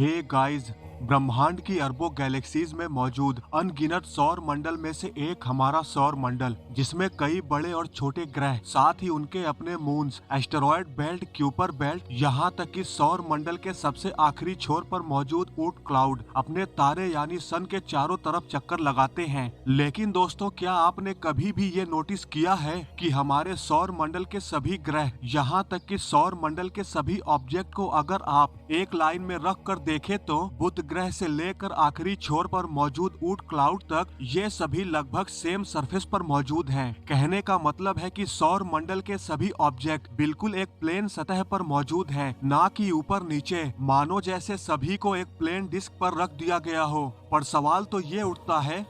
Hey guys, ब्रह्मांड की अरबों गैलेक्सीज में मौजूद अनगिनत सौर मंडल में से एक हमारा सौर मंडल, जिसमें कई बड़े और छोटे ग्रह, साथ ही उनके अपने moons, asteroid belt, Kuiper belt, यहाँ तक कि सौर मंडल के सबसे आखिरी छोर पर मौजूद ऊट क्लाउड अपने तारे यानी सन के चारों तरफ चक्कर लगाते हैं। लेकिन दोस्तों, क्या आपने कभी भी ये नोटिस किया है कि हमारे सौर मंडल के सभी ग्रह, यहाँ तक कि सौर मंडल के सभी ऑब्जेक्ट को अगर आप एक लाइन में रख कर देखें तो बुध ग्रह से लेकर आखिरी छोर पर मौजूद ऊट क्लाउड तक ये सभी लगभग सेम सरफेस पर मौजूद हैं। कहने का मतलब है कि सौर मंडल के सभी ऑब्जेक्ट बिल्कुल एक प्लेन सतह पर मौजूद हैं, ना कि ऊपर नीचे, मानो जैसे सभी को एक प्लेन डिस्क पर रख दिया गया हो। पर सवाल तो ये उठता है,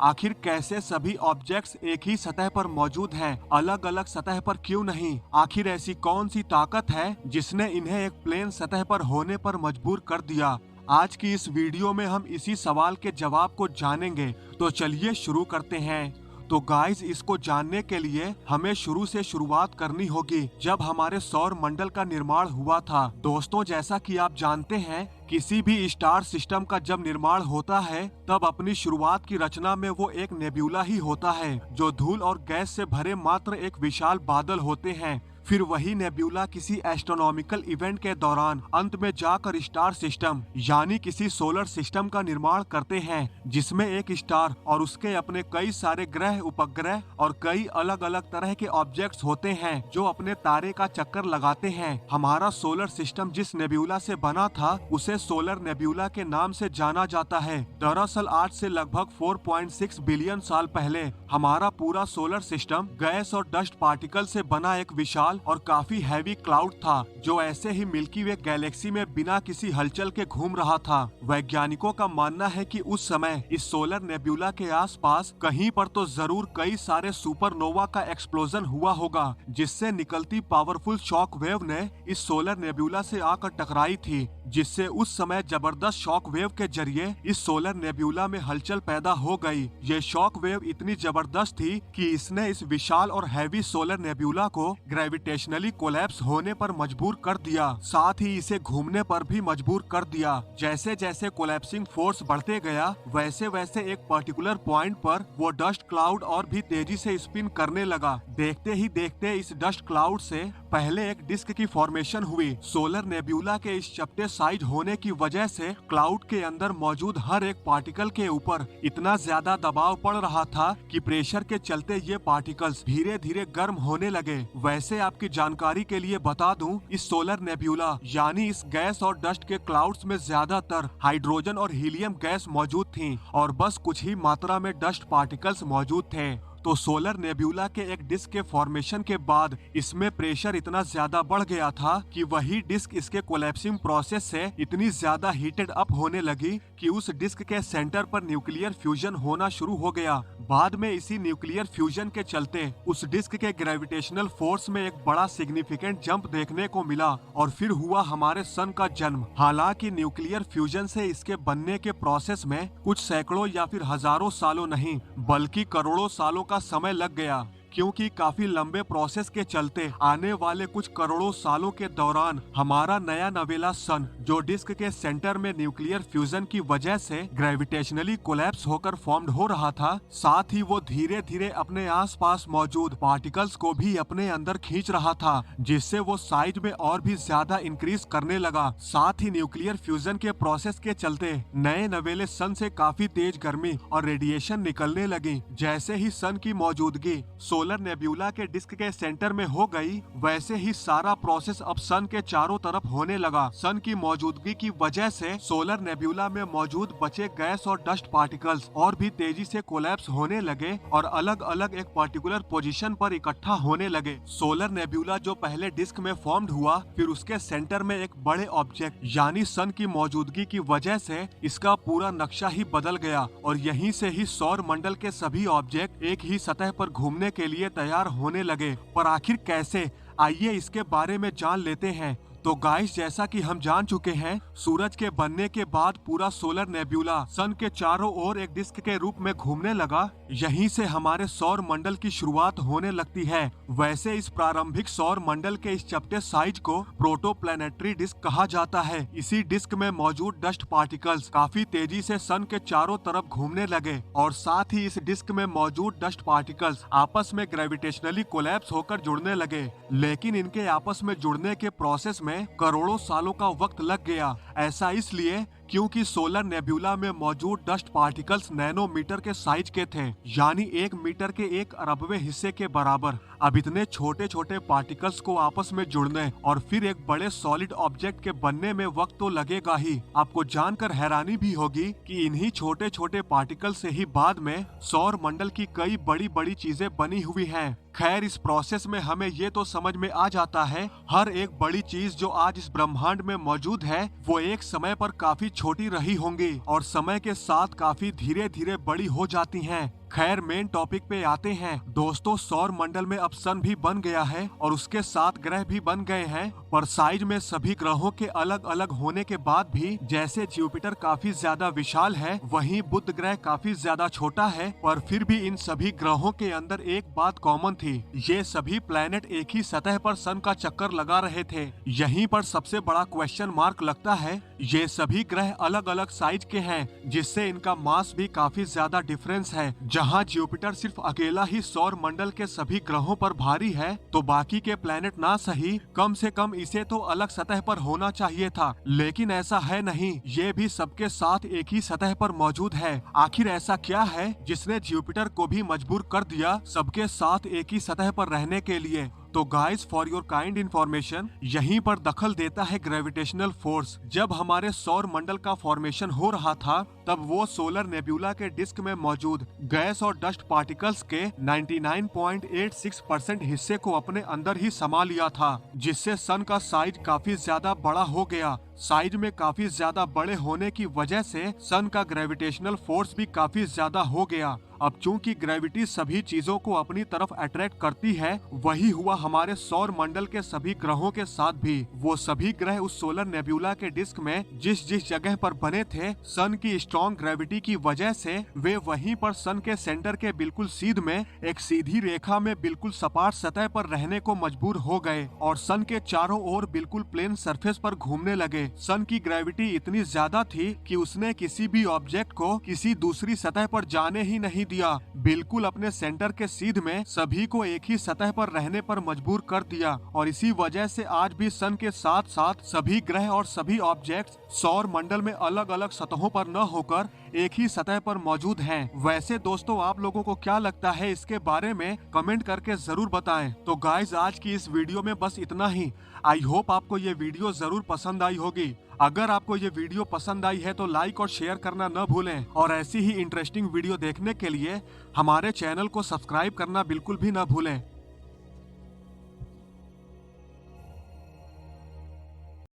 आखिर कैसे सभी ऑब्जेक्ट्स एक ही सतह पर मौजूद हैं, अलग अलग सतह पर क्यों नहीं? आखिर ऐसी कौन सी ताकत है जिसने इन्हें एक प्लेन सतह पर होने पर मजबूर कर दिया? आज की इस वीडियो में हम इसी सवाल के जवाब को जानेंगे, तो चलिए शुरू करते हैं। तो गाइस, इसको जानने के लिए हमें शुरू से शुरुआत करनी होगी, जब हमारे सौर मंडल का निर्माण हुआ था। दोस्तों, जैसा कि आप जानते हैं, किसी भी स्टार सिस्टम का जब निर्माण होता है तब अपनी शुरुआत की रचना में वो एक नेब्यूला ही होता है, जो धूल और गैस से भरे मात्र एक विशाल बादल होते हैं। फिर वही नेब्यूला किसी एस्ट्रोनॉमिकल इवेंट के दौरान अंत में जाकर स्टार सिस्टम यानी किसी सोलर सिस्टम का निर्माण करते हैं, जिसमें एक स्टार और उसके अपने कई सारे ग्रह, उपग्रह और कई अलग अलग तरह के ऑब्जेक्ट्स होते हैं जो अपने तारे का चक्कर लगाते हैं। हमारा सोलर सिस्टम जिस नेब्यूला से बना था उसे सोलर नेब्यूला के नाम से जाना जाता है। दरअसल आज से लगभग 4.6 बिलियन साल पहले हमारा पूरा सोलर सिस्टम गैस और डस्ट पार्टिकल से बना एक विशाल और काफी हैवी क्लाउड था, जो ऐसे ही मिल्की वे गैलेक्सी में बिना किसी हलचल के घूम रहा था। वैज्ञानिकों का मानना है कि उस समय इस सोलर नेब्यूला के आसपास कहीं पर तो जरूर कई सारे सुपरनोवा का एक्सप्लोजन हुआ होगा, जिससे निकलती पावरफुल शॉक वेव ने इस सोलर नेब्यूला से आकर टकराई थी, जिससे उस समय जबरदस्त शॉक वेव के जरिए इस सोलर नेब्यूला में हलचल पैदा हो गई। ये शॉक वेव इतनी जबरदस्त थी कि इसने इस विशाल और हैवी सोलर नेब्यूला को ग्रेविटेशनली कोलैप्स होने पर मजबूर कर दिया, साथ ही इसे घूमने पर भी मजबूर कर दिया। जैसे जैसे कोलैप्सिंग फोर्स बढ़ते गया, वैसे वैसे एक पर्टिकुलर पॉइंट पर वो डस्ट क्लाउड और भी तेजी से स्पिन करने लगा। देखते ही देखते इस डस्ट क्लाउड से पहले एक डिस्क की फॉर्मेशन हुई। सोलर नेब्यूला के इस चपटे साइज होने की वजह से क्लाउड के अंदर मौजूद हर एक पार्टिकल के ऊपर इतना ज्यादा दबाव पड़ रहा था कि प्रेशर के चलते ये पार्टिकल्स धीरे धीरे गर्म होने लगे। वैसे आपकी जानकारी के लिए बता दूं, इस सोलर नेब्यूला यानी इस गैस और डस्ट के क्लाउड्स में ज्यादातर हाइड्रोजन और हीलियम गैस मौजूद थी और बस कुछ ही मात्रा में डस्ट पार्टिकल्स मौजूद थे। तो सोलर नेब्यूला के एक डिस्क के फॉर्मेशन के बाद इसमें प्रेशर इतना ज्यादा बढ़ गया था कि वही डिस्क इसके कोलैप्सिंग प्रोसेस से इतनी ज्यादा हीटेड अप होने लगी कि उस डिस्क के सेंटर पर न्यूक्लियर फ्यूजन होना शुरू हो गया। बाद में इसी न्यूक्लियर फ्यूजन के चलते उस डिस्क के ग्रेविटेशनल फोर्स में एक बड़ा सिग्निफिकेंट जंप देखने को मिला और फिर हुआ हमारे सन का जन्म। हालांकि न्यूक्लियर फ्यूजन से इसके बनने के प्रोसेस में कुछ सैकड़ों या फिर हजारों सालों नहीं, बल्कि करोड़ों सालों का समय लग गया, क्योंकि काफी लंबे प्रोसेस के चलते आने वाले कुछ करोड़ों सालों के दौरान हमारा नया नवेला सन, जो डिस्क के सेंटर में न्यूक्लियर फ्यूजन की वजह से ग्रेविटेशनली कोलैप्स होकर फॉर्म्ड हो रहा था, साथ ही वो धीरे धीरे अपने आसपास मौजूद पार्टिकल्स को भी अपने अंदर खींच रहा था, जिससे वो साइज में और भी ज्यादा इंक्रीज करने लगा। साथ ही न्यूक्लियर फ्यूजन के प्रोसेस के चलते नए नवेले सन से काफी तेज गर्मी और रेडिएशन निकलने लगी। जैसे ही सन की मौजूदगी सोलर नेब्यूला के डिस्क के सेंटर में हो गई, वैसे ही सारा प्रोसेस अब सन के चारों तरफ होने लगा। सन की मौजूदगी की वजह से सोलर नेब्यूला में मौजूद बचे गैस और डस्ट पार्टिकल्स और भी तेजी से कोलैप्स होने लगे और अलग अलग एक पर्टिकुलर पोजीशन पर इकट्ठा होने लगे। सोलर नेब्यूला जो पहले डिस्क में फॉर्म्ड हुआ, फिर उसके सेंटर में एक बड़े ऑब्जेक्ट यानी सन की मौजूदगी की वजह से इसका पूरा नक्शा ही बदल गया और यहीं से ही सौर मंडल के सभी ऑब्जेक्ट एक ही सतह पर घूमने के लिए तैयार होने लगे। पर आखिर कैसे? आइए इसके बारे में जान लेते हैं। तो गाइस, जैसा कि हम जान चुके हैं, सूरज के बनने के बाद पूरा सोलर नेब्यूला सन के चारों ओर एक डिस्क के रूप में घूमने लगा। यहीं से हमारे सौर मंडल की शुरुआत होने लगती है। वैसे इस प्रारंभिक सौर मंडल के इस चपटे साइज को प्रोटोप्लैनेटरी डिस्क कहा जाता है। इसी डिस्क में मौजूद डस्ट पार्टिकल्स काफी तेजी से सन के चारों तरफ घूमने लगे और साथ ही इस डिस्क में मौजूद डस्ट पार्टिकल्स आपस में ग्रेविटेशनली कोलैप्स होकर जुड़ने लगे। लेकिन इनके आपस में जुड़ने के प्रोसेस में करोड़ों सालों का वक्त लग गया। ऐसा इसलिए क्योंकि सोलर नेब्यूला में मौजूद डस्ट पार्टिकल्स नैनोमीटर के साइज के थे, यानी 1 मीटर के 1/100वें हिस्से के बराबर। अब इतने छोटे छोटे पार्टिकल्स को आपस में जुड़ने और फिर एक बड़े सॉलिड ऑब्जेक्ट के बनने में वक्त तो लगेगा ही। आपको जानकर हैरानी भी होगी कि इन्हीं छोटे छोटे पार्टिकल से ही बाद में सौर मंडल की कई बड़ी बड़ी चीजें बनी हुई हैं। खैर, इस प्रोसेस में हमें ये तो समझ में आ जाता है, हर एक बड़ी चीज जो आज इस ब्रह्मांड में मौजूद है वो एक समय पर काफी छोटी रही होंगी और समय के साथ काफी धीरे धीरे बड़ी हो जाती हैं। खैर, मेन टॉपिक पे आते हैं। दोस्तों, सौर मंडल में अब सन भी बन गया है और उसके 7 ग्रह भी बन गए हैं, पर साइज में सभी ग्रहों के अलग अलग होने के बाद भी जैसे जुपिटर काफी ज्यादा विशाल है, वहीं बुध ग्रह काफी ज्यादा छोटा है, पर फिर भी इन सभी ग्रहों के अंदर एक बात कॉमन थी। ये सभी प्लैनेट एक ही सतह पर सन का चक्कर लगा रहे थे। यहीं पर सबसे बड़ा क्वेश्चन मार्क लगता है। ये सभी ग्रह अलग अलग साइज के हैं, जिससे इनका मास भी काफी ज्यादा डिफरेंस है। जहां जुपिटर सिर्फ अकेला ही सौर मंडल के सभी ग्रहों पर भारी है, तो बाकी के प्लैनेट ना सही, कम से कम इसे तो अलग सतह पर होना चाहिए था। लेकिन ऐसा है नहीं, ये भी सबके साथ एक ही सतह पर मौजूद है। आखिर ऐसा क्या है जिसने जुपिटर को भी मजबूर कर दिया सबके साथ एक ही सतह पर रहने के लिए? तो guys, for your kind information, यहीं पर दखल देता है ग्रेविटेशनल फोर्स। जब हमारे सौर मंडल का फॉर्मेशन हो रहा था, तब वो सोलर नेब्यूला के डिस्क में मौजूद गैस और डस्ट पार्टिकल्स के 99.86% हिस्से को अपने अंदर ही समा लिया था, जिससे सन का साइज काफी ज्यादा बड़ा हो गया। साइज में काफी ज्यादा बड़े होने की वजह से सन का ग्रेविटेशनल फोर्स भी काफी ज्यादा हो गया। अब चूंकि ग्रेविटी सभी चीजों को अपनी तरफ अट्रैक्ट करती है, वही हुआ हमारे सौर मंडल के सभी ग्रहों के साथ भी। वो सभी ग्रह उस सोलर नेब्यूला के डिस्क में जिस जिस जगह पर बने थे, सन की स्ट्रॉन्ग ग्रेविटी की वजह से वे वहीं पर सन के सेंटर के बिल्कुल सीध में एक सीधी रेखा में बिल्कुल सपाट सतह पर रहने को मजबूर हो गए और सन के चारों ओर बिल्कुल प्लेन सरफेस पर घूमने लगे। सन की ग्रेविटी इतनी ज्यादा थी कि उसने किसी भी ऑब्जेक्ट को किसी दूसरी सतह पर जाने ही नहीं दिया, बिल्कुल अपने सेंटर के सीध में सभी को एक ही सतह पर रहने पर मजबूर कर दिया। और इसी वजह से आज भी सन के साथ साथ सभी ग्रह और सभी ऑब्जेक्ट्स सौर मंडल में अलग अलग सतहों पर न होकर एक ही सतह पर मौजूद हैं। वैसे दोस्तों, आप लोगों को क्या लगता है इसके बारे में कमेंट करके जरूर बताएं। तो गाइज, आज की इस वीडियो में बस इतना ही। आई होप आपको ये वीडियो जरूर पसंद आई होगी। अगर आपको ये वीडियो पसंद आई है तो लाइक और शेयर करना न भूलें और ऐसी ही इंटरेस्टिंग वीडियो देखने के लिए हमारे चैनल को सब्सक्राइब करना बिल्कुल भी न भूलें।